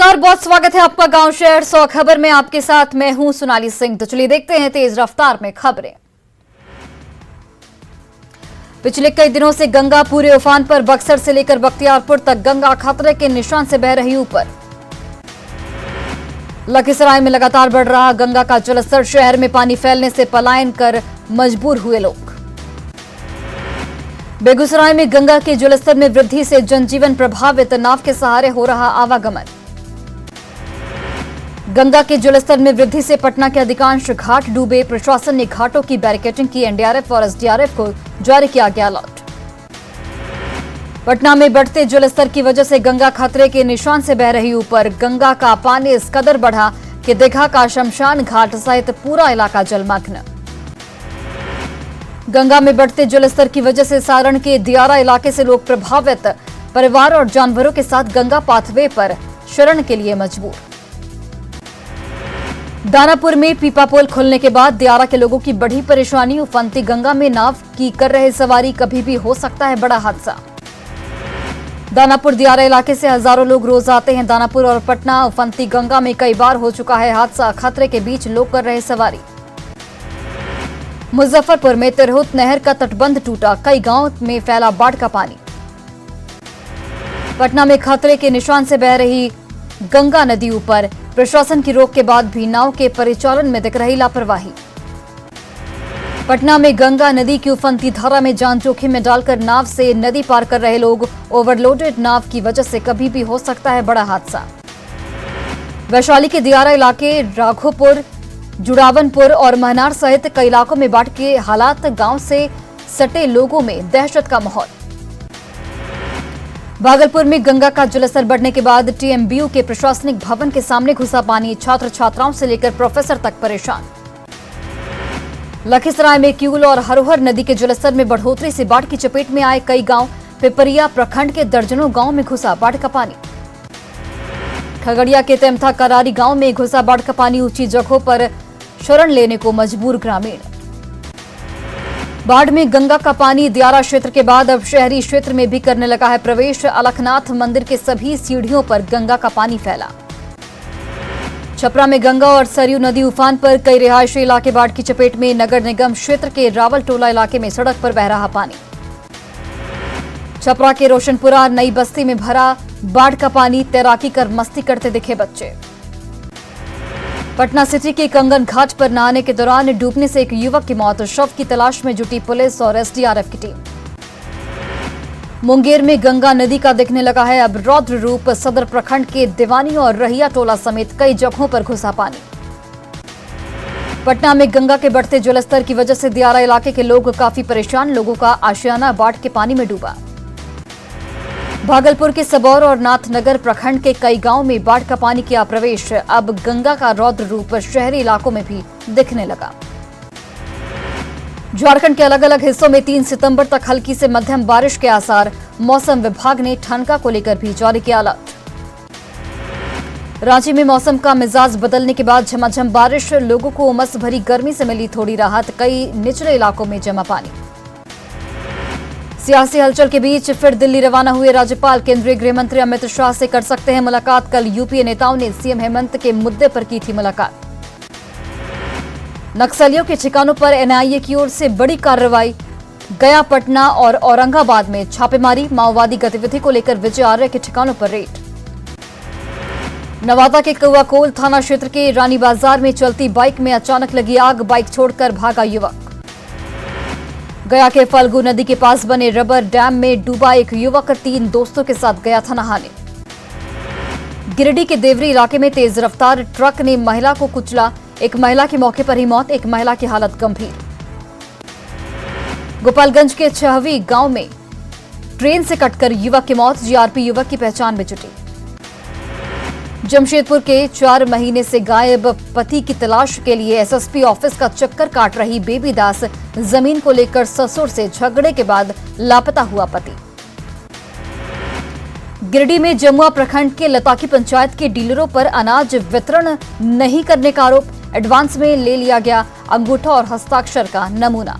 नमस्कार, बहुत स्वागत है आपका गांव शहर 100 खबर में। आपके साथ मैं हूं सोनाली सिंह। तो चलिए देखते हैं तेज रफ्तार में खबरें। पिछले कई दिनों से गंगा पूरे उफान पर। बक्सर से लेकर बख्तियारपुर तक गंगा खतरे के निशान से बह रही ऊपर। लखीसराय में लगातार बढ़ रहा गंगा का जलस्तर। शहर में पानी फैलने से पलायन कर मजबूर हुए लोग। बेगूसराय में गंगा के जलस्तर में वृद्धि से जनजीवन प्रभावित। नाव के सहारे हो रहा आवागमन। गंगा के जलस्तर में वृद्धि से पटना के अधिकांश घाट डूबे। प्रशासन ने घाटों की बैरिकेडिंग की। एनडीआरएफ और एसडीआरएफ को जारी किया गया अलर्ट। पटना में बढ़ते जलस्तर की वजह से गंगा खतरे के निशान से बह रही ऊपर। गंगा का पानी इस कदर बढ़ा कि दीघा का शमशान घाट सहित पूरा इलाका जलमग्न। गंगा में बढ़ते जलस्तर की वजह से सारण के दियारा इलाके से लोग प्रभावित। परिवार और जानवरों के साथ गंगा पाथवे पर शरण के लिए मजबूर। दानापुर में पीपा पुल खुलने के बाद दियारा के लोगों की बढ़ी परेशानी। उफनती गंगा में नाव की कर रहे सवारी, कभी भी हो सकता है बड़ा हादसा। दानापुर दियारा इलाके से हजारों लोग रोज आते हैं दानापुर और पटना। उफनती गंगा में कई बार हो चुका है हादसा। खतरे के बीच लोग कर रहे सवारी। मुजफ्फरपुर में तिरहुत नहर का तटबंध टूटा। कई गांव में फैला बाढ़ का पानी। पटना में खतरे के निशान से बह रही गंगा नदी ऊपर। प्रशासन की रोक के बाद भी नाव के परिचालन में दिख रही लापरवाही। पटना में गंगा नदी की उफनती धारा में जान जोखिम में डालकर नाव से नदी पार कर रहे लोग। ओवरलोडेड नाव की वजह से कभी भी हो सकता है बड़ा हादसा। वैशाली के दियारा इलाके, राघोपुर, जुड़ावनपुर और महनार सहित कई इलाकों में बाढ़ के हालात। गांव से सटे लोगों में दहशत का माहौल। भागलपुर में गंगा का जलस्तर बढ़ने के बाद टीएमबीयू के प्रशासनिक भवन के सामने घुसा पानी। छात्र छात्राओं से लेकर प्रोफेसर तक परेशान। लखीसराय में क्यूल और हरोहर नदी के जलस्तर में बढ़ोतरी से बाढ़ की चपेट में आए कई गांव। पिपरिया प्रखंड के दर्जनों गांव में घुसा बाढ़ का पानी। खगड़िया के तेमथा करारी गांव में घुसा बाढ़ का पानी। ऊंची जगहों पर शरण लेने को मजबूर ग्रामीण। बाढ़ में गंगा का पानी दियारा क्षेत्र के बाद अब शहरी क्षेत्र में भी करने लगा है प्रवेश। अलखनाथ मंदिर के सभी सीढ़ियों पर गंगा का पानी फैला। छपरा में गंगा और सरयू नदी उफान पर। कई रिहायशी इलाके बाढ़ की चपेट में। नगर निगम क्षेत्र के रावल टोला इलाके में सड़क पर बह रहा पानी। छपरा के रोशनपुरा नई बस्ती में भरा बाढ़ का पानी। तैराकी कर मस्ती करते दिखे बच्चे। पटना सिटी के कंगन घाट पर नहाने के दौरान डूबने से एक युवक की मौत। शव की तलाश में जुटी पुलिस और एसडीआरएफ की टीम। मुंगेर में गंगा नदी का दिखने लगा है अब रौद्र रूप। सदर प्रखंड के दीवानी और रहिया टोला समेत कई जगहों पर घुसा पानी। पटना में गंगा के बढ़ते जलस्तर की वजह से दियारा इलाके के लोग काफी परेशान। लोगों का आशियाना बाढ़ के पानी में डूबा। भागलपुर के सबौर और नाथनगर प्रखंड के कई गांव में बाढ़ का पानी किया प्रवेश। अब गंगा का रौद्र रूप शहरी इलाकों में भी दिखने लगा। झारखंड के अलग अलग हिस्सों में 3 सितंबर तक हल्की से मध्यम बारिश के आसार। मौसम विभाग ने ठनका को लेकर भी जारी किया अलर्ट। रांची में मौसम का मिजाज बदलने के बाद झमाझम बारिश। लोगों को उमस भरी गर्मी से मिली थोड़ी राहत। कई निचले इलाकों में जमा पानी। सियासी हलचल के बीच फिर दिल्ली रवाना हुए राज्यपाल। केंद्रीय गृह मंत्री अमित शाह से कर सकते हैं मुलाकात। कल यूपीए नेताओं ने सीएम हेमंत के मुद्दे पर की थी मुलाकात। नक्सलियों के ठिकानों पर एनआईए की ओर से बड़ी कार्रवाई। गया, पटना और औरंगाबाद में छापेमारी। माओवादी गतिविधि को लेकर विजय आर्य के ठिकानों पर रेड। नवादा के कौआकोल थाना क्षेत्र के रानी बाजार में चलती बाइक में अचानक लगी आग। बाइक छोड़कर भागा युवक। गया के फल्गु नदी के पास बने रबर डैम में डूबा एक युवक 3 दोस्तों के साथ गया था नहाने। गिरिडीह के देवरी इलाके में तेज रफ्तार ट्रक ने महिला को कुचला। एक महिला की मौके पर ही मौत। एक महिला की हालत गंभीर। गोपालगंज के छहवी गांव में ट्रेन से कटकर युवक की मौत। जीआरपी युवक की पहचान में जुटी। जमशेदपुर के 4 महीने से गायब पति की तलाश के लिए एसएसपी ऑफिस का चक्कर काट रही बेबी दास। जमीन को लेकर ससुर से झगड़े के बाद लापता हुआ पति। गिरिडीह में जमुआ प्रखंड के लताकी पंचायत के डीलरों पर अनाज वितरण नहीं करने का आरोप। एडवांस में ले लिया गया अंगूठा और हस्ताक्षर का नमूना।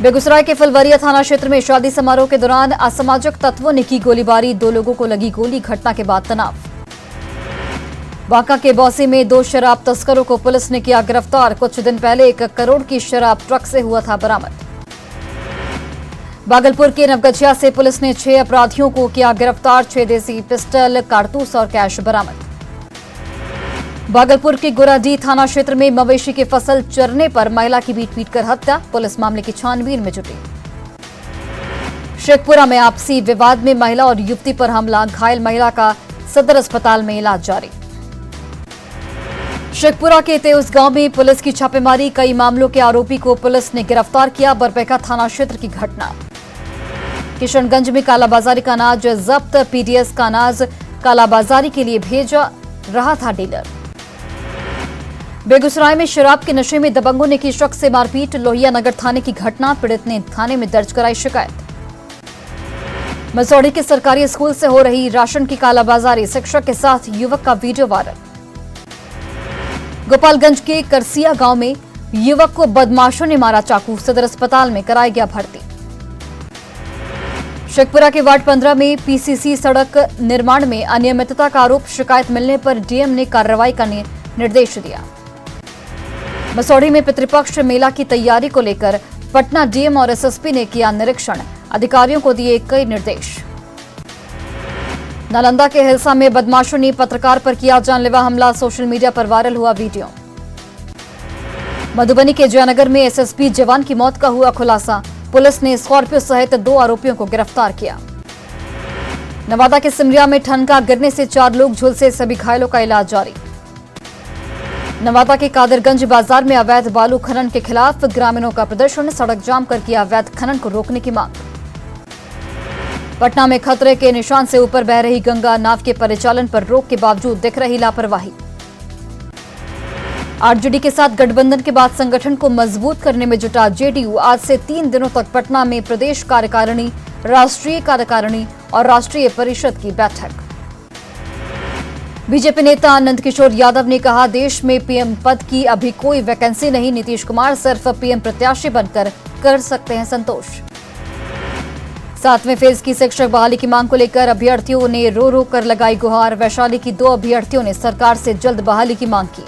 बेगूसराय के फुलवरिया थाना क्षेत्र में शादी समारोह के दौरान असामाजिक तत्वों ने की गोलीबारी। 2 लोगों को लगी गोली। घटना के बाद तनाव। बांका के बौसी में 2 शराब तस्करों को पुलिस ने किया गिरफ्तार। कुछ दिन पहले 1 करोड़ की शराब ट्रक से हुआ था बरामद। भागलपुर के नवगछिया से पुलिस ने 6 अपराधियों को किया गिरफ्तार। 6 देसी पिस्टल, कारतूस और कैश बरामद। भागलपुर के गोराडीह थाना क्षेत्र में मवेशी की फसल चरने पर महिला की पीट-पीटकर हत्या। पुलिस मामले की छानबीन में जुटी। शेखपुरा में आपसी विवाद में महिला और युवती पर हमला। घायल महिला का सदर अस्पताल में इलाज जारी। शेखपुरा के तेउस गांव में पुलिस की छापेमारी। कई मामलों के आरोपी को पुलिस ने गिरफ्तार किया। बरपेका थाना क्षेत्र की घटना। किशनगंज में कालाबाजारी का अनाज जब्त। पीडीएस का अनाज कालाबाजारी के लिए भेजा रहा था डीलर। बेगूसराय में शराब के नशे में दबंगों ने की शख्स से मारपीट। लोहिया नगर थाने की घटना। पीड़ित ने थाने में दर्ज कराई शिकायत। मसौढ़ी के सरकारी स्कूल से हो रही राशन की कालाबाजारी। शिक्षक के साथ युवक का वीडियो वायरल। गोपालगंज के करसिया गांव में युवक को बदमाशों ने मारा चाकू। सदर अस्पताल में कराया गया भर्ती। शेखपुरा के वार्ड 15 में पीसीसी सड़क निर्माण में अनियमितता का आरोप। शिकायत मिलने पर डीएम ने कार्रवाई का निर्देश दिया। मसौढ़ी में पितृपक्ष मेला की तैयारी को लेकर पटना डीएम और एसएसपी ने किया निरीक्षण। अधिकारियों को दिए कई निर्देश। नालंदा के हिलसा में बदमाशों ने पत्रकार पर किया जानलेवा हमला। सोशल मीडिया पर वायरल हुआ वीडियो। मधुबनी के जयनगर में एसएसपी जवान की मौत का हुआ खुलासा। पुलिस ने स्कॉर्पियो सहित 2 आरोपियों को गिरफ्तार किया। नवादा के सिमरिया में ठनका गिरने से 4 लोग झुलसे। सभी घायलों का इलाज जारी। नवादा के कादरगंज बाजार में अवैध बालू खनन के खिलाफ ग्रामीणों का प्रदर्शन। सड़क जाम कर किया अवैध खनन को रोकने की मांग। पटना में खतरे के निशान से ऊपर बह रही गंगा। नाव के परिचालन पर रोक के बावजूद दिख रही लापरवाही। आरजेडी के साथ गठबंधन के बाद संगठन को मजबूत करने में जुटा जेडीयू। आज से 3 दिनों तक पटना में प्रदेश कार्यकारिणी, राष्ट्रीय कार्यकारिणी और राष्ट्रीय परिषद की बैठक। बीजेपी नेता आनंद किशोर यादव ने कहा, देश में पीएम पद की अभी कोई वैकेंसी नहीं। नीतीश कुमार सिर्फ पीएम प्रत्याशी बनकर कर सकते हैं संतोष। 7वें फेज की शिक्षक बहाली की मांग को लेकर अभ्यर्थियों ने रो रो कर लगाई गुहार। वैशाली की 2 अभ्यर्थियों ने सरकार से जल्द बहाली की मांग की।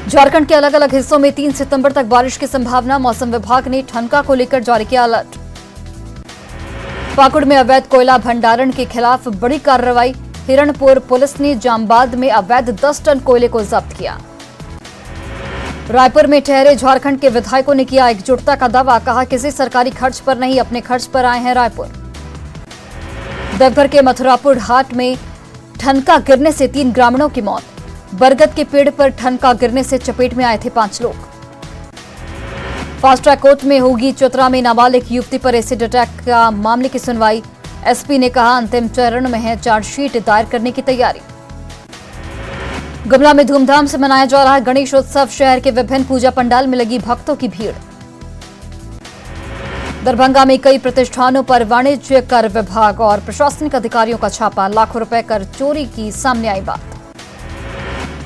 झारखंड के अलग अलग हिस्सों में 3 सितंबर तक बारिश की संभावना। मौसम विभाग ने ठनका को लेकर जारी किया अलर्ट। पाकुड़ में अवैध कोयला भंडारण के खिलाफ बड़ी कार्रवाई। हिरणपुर पुलिस ने जामबाद में अवैध 10 टन कोयले को जब्त किया। रायपुर में ठहरे झारखंड के विधायकों ने किया एकजुटता का दावा। कहा, किसी सरकारी खर्च पर नहीं, अपने खर्च पर आए हैं रायपुर। देवघर के मथुरापुर हाट में ठनका गिरने से 3 ग्रामीणों की मौत। बरगद के पेड़ पर ठनका गिरने से चपेट में आए थे 5 लोग। फास्ट ट्रैक कोर्ट में होगी चतरा में नाबालिग युवती पर एसिड अटैक का मामले की सुनवाई। एसपी ने कहा, अंतिम चरण में है चार्जशीट दायर करने की तैयारी। गुमला में धूमधाम से मनाया जा रहा गणेशोत्सव। शहर के विभिन्न पूजा पंडाल में लगी भक्तों की भीड़। दरभंगा में कई प्रतिष्ठानों पर वाणिज्य कर विभाग और प्रशासनिक अधिकारियों का छापा। लाखों रुपए कर चोरी की सामने आई बात।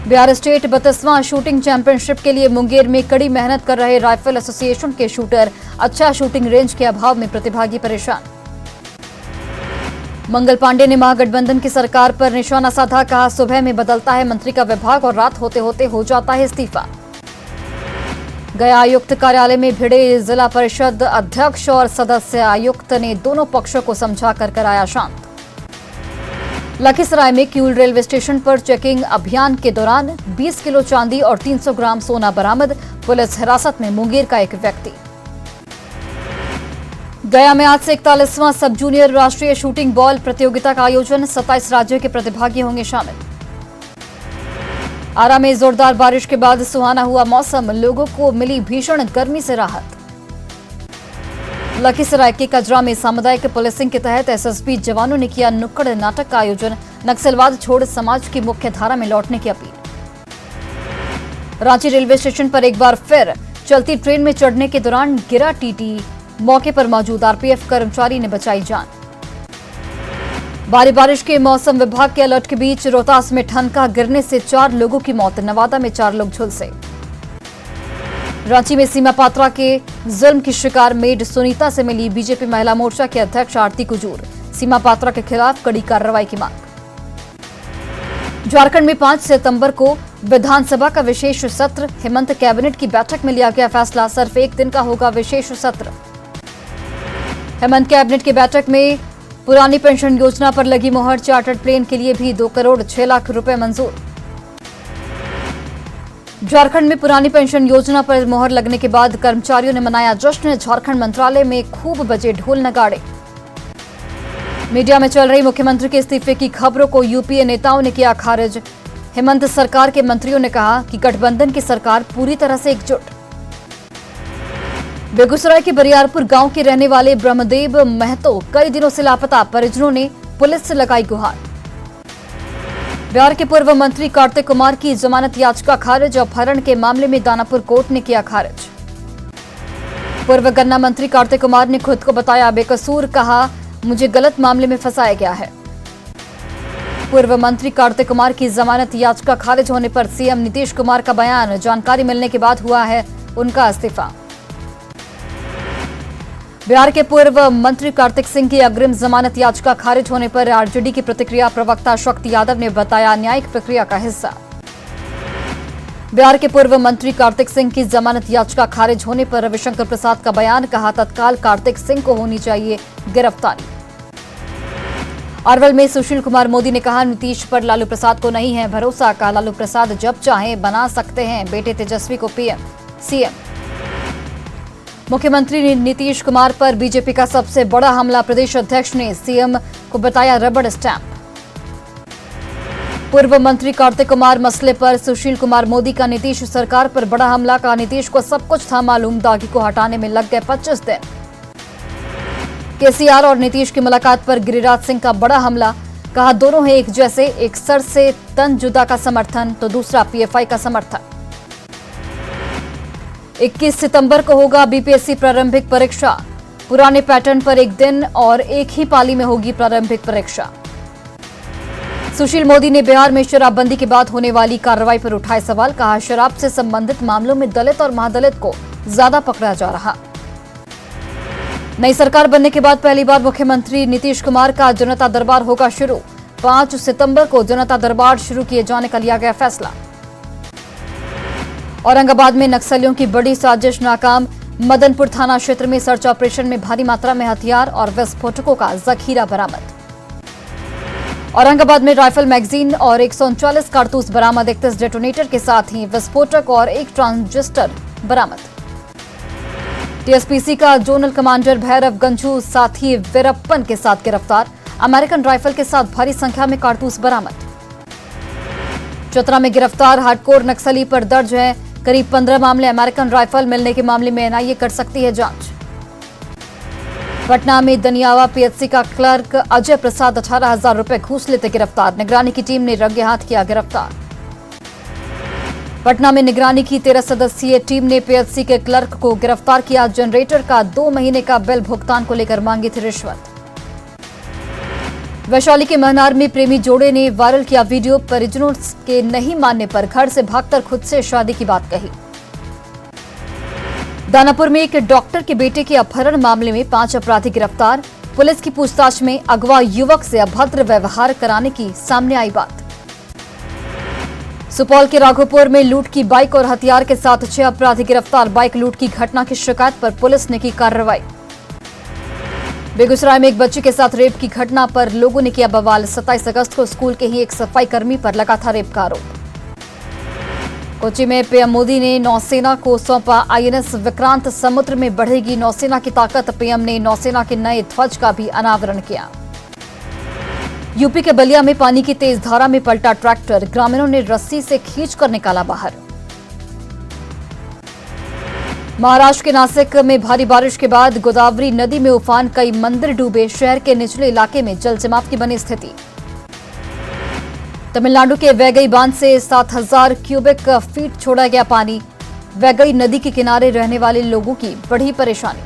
बिहार स्टेट 32वां शूटिंग चैंपियनशिप के लिए मुंगेर में कड़ी मेहनत कर रहे राइफल एसोसिएशन के शूटर अच्छा शूटिंग रेंज के अभाव में प्रतिभागी परेशान। मंगल पांडे ने महागठबंधन की सरकार पर निशाना साधा। कहा, सुबह में बदलता है मंत्री का विभाग और रात होते होते हो जाता है इस्तीफा। गया आयुक्त कार्यालय में भिड़े जिला परिषद अध्यक्ष और सदस्य। आयुक्त ने दोनों पक्षों को समझाकर कराया शांत। लखीसराय में किऊल रेलवे स्टेशन पर चेकिंग अभियान के दौरान 20 किलो चांदी और 300 ग्राम सोना बरामद। पुलिस हिरासत में मुंगेर का एक व्यक्ति। गया में आज से 41वां सब जूनियर राष्ट्रीय शूटिंग बॉल प्रतियोगिता का आयोजन। 27 राज्यों के प्रतिभागी होंगे शामिल। आरा में जोरदार बारिश के बाद सुहाना हुआ मौसम। लोगों को मिली भीषण गर्मी से राहत। लखीसराय के कजरा में सामुदायिक पुलिसिंग के तहत एसएसबी जवानों ने किया नुक्कड़ नाटक का आयोजन। नक्सलवाद छोड़ समाज की मुख्य धारा में लौटने की अपील। रांची रेलवे स्टेशन पर एक बार फिर चलती ट्रेन में चढ़ने के दौरान गिरा टीटी। मौके पर मौजूद आरपीएफ कर्मचारी ने बचाई जान। भारी बारिश के मौसम विभाग के अलर्ट के बीच रोहतास में ठनका गिरने से 4 लोगों की मौत। नवादा में 4 लोग झुलसे। रांची में सीमा पात्रा के जुल्म की शिकार मेड सुनीता से मिली बीजेपी महिला मोर्चा के अध्यक्ष आरती कुजूर। सीमा पात्रा के खिलाफ कड़ी कार्रवाई की मांग। झारखंड में 5 सितंबर को विधानसभा का विशेष सत्र। हेमंत कैबिनेट की बैठक में लिया गया फैसला, सिर्फ एक दिन का होगा विशेष सत्र। हेमंत कैबिनेट की बैठक में पुरानी पेंशन योजना पर लगी मोहर। चार्टर्ड प्लेन के लिए भी 2 करोड़ 6 लाख रुपए मंजूर। झारखंड में पुरानी पेंशन योजना पर मोहर लगने के बाद कर्मचारियों ने मनाया जश्न। झारखंड मंत्रालय में खूब बजे ढोल नगाड़े। मीडिया में चल रही मुख्यमंत्री के इस्तीफे की खबरों को यूपीए नेताओं ने किया खारिज। हेमंत सरकार के मंत्रियों ने कहा कि गठबंधन की सरकार पूरी तरह से एकजुट। बेगूसराय के बरियारपुर गांव के रहने वाले ब्रह्मदेव महतो कई दिनों से लापता। परिजनों ने पुलिस से लगाई गुहार। बिहार के पूर्व मंत्री कार्तिक कुमार की जमानत याचिका खारिज। अपहरण के मामले में दानापुर कोर्ट ने किया खारिज। पूर्व गन्ना मंत्री कार्तिक कुमार ने खुद को बताया बेकसूर, कहा मुझे गलत मामले में फंसाया गया है। पूर्व मंत्री कार्तिक कुमार की जमानत याचिका खारिज होने पर सीएम नीतीश कुमार का बयान। जानकारी मिलने के बाद हुआ है उनका इस्तीफा। बिहार के पूर्व मंत्री कार्तिक सिंह की अग्रिम जमानत याचिका खारिज होने पर आरजेडी की प्रतिक्रिया। प्रवक्ता शक्ति यादव ने बताया न्यायिक प्रक्रिया का हिस्सा। बिहार के पूर्व मंत्री कार्तिक सिंह की जमानत याचिका खारिज होने पर रविशंकर प्रसाद का बयान। कहा तत्काल कार्तिक सिंह को होनी चाहिए गिरफ्तारी। अरवल में सुशील कुमार मोदी ने कहा नीतीश पर लालू प्रसाद को नहीं है भरोसा। कहा लालू प्रसाद जब चाहे बना सकते हैं बेटे तेजस्वी को पीएम सीएम। मुख्यमंत्री नीतीश कुमार पर बीजेपी का सबसे बड़ा हमला। प्रदेश अध्यक्ष ने सीएम को बताया रबड़ स्टैंप। पूर्व मंत्री कार्तिक कुमार मसले पर सुशील कुमार मोदी का नीतीश सरकार पर बड़ा हमला। कहा नीतीश को सब कुछ था मालूम, दागी को हटाने में लग गए 25 दिन। केसीआर और नीतीश की मुलाकात पर गिरिराज सिंह का बड़ा हमला। कहा दोनों हैं एक जैसे, एक सर से तन जुदा का समर्थन तो दूसरा पीएफआई का समर्थन। 21 सितंबर को होगा बीपीएससी प्रारंभिक परीक्षा। पुराने पैटर्न पर एक दिन और एक ही पाली में होगी प्रारंभिक परीक्षा। सुशील मोदी ने बिहार में शराबबंदी के बाद होने वाली कार्रवाई पर उठाए सवाल। कहा शराब से संबंधित मामलों में दलित और महादलित को ज्यादा पकड़ा जा रहा। नई सरकार बनने के बाद पहली बार मुख्यमंत्री नीतीश कुमार का जनता दरबार होगा शुरू। 5 सितंबर को जनता दरबार शुरू किए जाने का लिया गया फैसला। औरंगाबाद में नक्सलियों की बड़ी साजिश नाकाम। मदनपुर थाना क्षेत्र में सर्च ऑपरेशन में भारी मात्रा में हथियार और विस्फोटकों का जखीरा बरामद। औरंगाबाद में राइफल मैगजीन और 139 कारतूस बरामद। 31 डेटोनेटर के साथ ही विस्फोटक और एक ट्रांजिस्टर बरामद। टीएसपीसी का जोनल कमांडर भैरव गंझू साथी वीरप्पन के साथ गिरफ्तार। अमेरिकन राइफल के साथ भारी संख्या में कारतूस बरामद। चतरा में गिरफ्तार हार्डकोर नक्सली पर दर्ज है करीब 15 मामले। अमेरिकन राइफल मिलने के मामले में एनआईए कर सकती है जांच। पटना में दनियावा पीएचसी का क्लर्क अजय प्रसाद 18,000 रुपए घूस लेते गिरफ्तार। निगरानी की टीम ने रंगे हाथ किया गिरफ्तार। पटना में निगरानी की 13 सदस्यीय टीम ने पीएचसी के क्लर्क को गिरफ्तार किया। जनरेटर का 2 महीने का बिल भुगतान को लेकर मांगी थी रिश्वत। वैशाली के महनार में प्रेमी जोड़े ने वायरल किया वीडियो। परिजनों के नहीं मानने पर घर से भागकर खुद से शादी की बात कही। दानापुर में एक डॉक्टर के बेटे के अपहरण मामले में 5 अपराधी गिरफ्तार। पुलिस की पूछताछ में अगवा युवक से अभद्र व्यवहार कराने की सामने आई बात। सुपौल के राघोपुर में लूट की बाइक और हथियार के साथ 6 अपराधी गिरफ्तार। बाइक लूट की घटना की शिकायत पर पुलिस ने की कार्रवाई। बेगूसराय में एक बच्चे के साथ रेप की घटना पर लोगों ने किया बवाल। 27 अगस्त को स्कूल के ही एक सफाई कर्मी पर लगा था रेप का आरोप। कोच्चि में पीएम मोदी ने नौसेना को सौंपा आईएनएस विक्रांत। समुद्र में बढ़ेगी नौसेना की ताकत। पीएम ने नौसेना के नए ध्वज का भी अनावरण किया। यूपी के बलिया में पानी की तेज धारा में पलटा ट्रैक्टर। ग्रामीणों ने रस्सी से खींचकर निकाला बाहर। महाराष्ट्र के नासिक में भारी बारिश के बाद गोदावरी नदी में उफान। कई मंदिर डूबे। शहर के निचले इलाके में जलजमाव की बनी स्थिति। तमिलनाडु के वैगई बांध से 7,000 क्यूबिक फीट छोड़ा गया पानी। वैगई नदी के किनारे रहने वाले लोगों की बड़ी परेशानी।